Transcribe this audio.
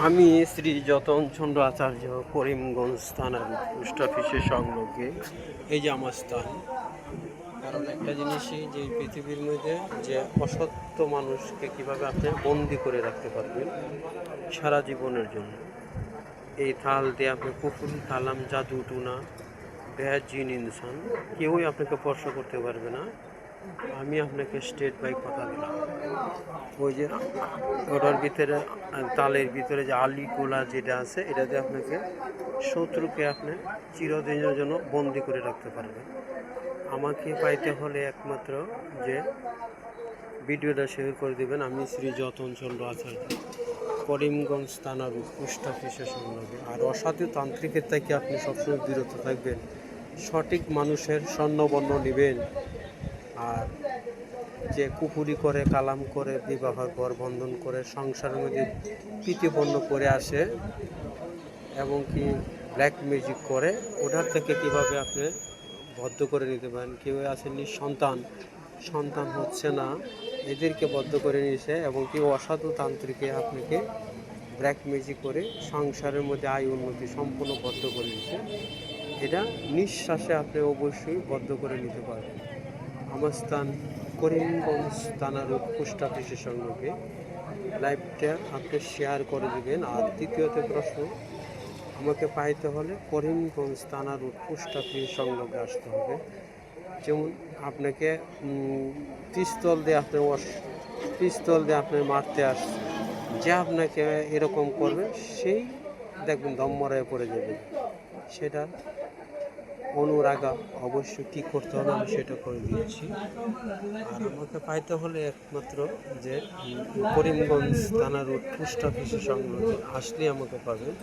আমি শ্রী যতন চন্দ্র আচার্য, করিমগঞ্জ থানার পোস্ট অফিসের সংলগ্নে এই যে আমার স্থান। কারণ একটা জিনিসই যে পৃথিবীর মধ্যে যে অসত্য মানুষকে কীভাবে আপনি বন্দি করে রাখতে পারবেন সারা জীবনের জন্য। এই থাল দিয়ে আপনি কুফুরি কালাম জাদু টুনা বেহাত জিন ইনসান কেউই আপনাকে স্পর্শ করতে পারবে না। আমি আপনাকে স্টেট বাই কথা দিলাম। ওই যে ওটার ভিতরে তালের ভিতরে যে আলিকুলা যেটা আছে এটাতে আপনাকে শত্রুকে আপনি চিরদিনের জন্য বন্দি করে রাখতে পারবেন। আমাকে পাইতে হলে একমাত্র যে ভিডিওটা শেয়ার করে দেবেন। আমি শ্রী যতন চন্দ্র আচার্য, করিমগঞ্জ থানার পোস্ট অফিসের সংলগ্নে। আর অসাধু তান্ত্রিকের থেকে আপনি সবসময় বিরত থাকবেন। সঠিক মানুষের স্বর্ণবর্ণ নেবেন। আর যে কুপুরি করে কালাম করে বিবাহ ঘর বন্ধন করে সংসারের মধ্যে প্রীতিপন্ন করে আসে এবং কি ব্ল্যাক ম্যাজিক করে, ওটার থেকে কীভাবে আপনি বদ্ধ করে নিতে পারেন। কেউ আসেননি সন্তান হচ্ছে না, এদেরকে বদ্ধ করে নিয়েছে এবং কি অসাধু তান্ত্রিকে আপনাকে ব্ল্যাক ম্যাজিক করে সংসারের মধ্যে আয় উন্নতি সম্পূর্ণ বদ্ধ করে নিয়েছে। এটা নিঃশ্বাসে আপনি অবশ্যই বদ্ধ করে নিতে পারবেন। আমার স্থান করিমগঞ্জ থানার পোস্ট অফিসের সংলগ্নে। লাইভটা আপনি শেয়ার করে দেবেন। আর দ্বিতীয়ত প্রশ্ন, আমাকে পাইতে হলে করিমগঞ্জ থানার পোস্ট অফিসের সংলগ্নে আসতে হবে। যেমন আপনাকে পিস্তল দিয়ে আপনি মারতে আসছে, যে আপনাকে এরকম করবে সেই দেখবেন দম মরায় পড়ে যাবে। সেটা অনুরাগা অবশ্যই কী করতে হবে আমি সেটা করে দিয়েছি। আর আমাকে পাইতে হলে একমাত্র যে করিমগঞ্জ থানার পোস্ট অফিসের সংলগ্নে আসলে আমাকে পাবেন।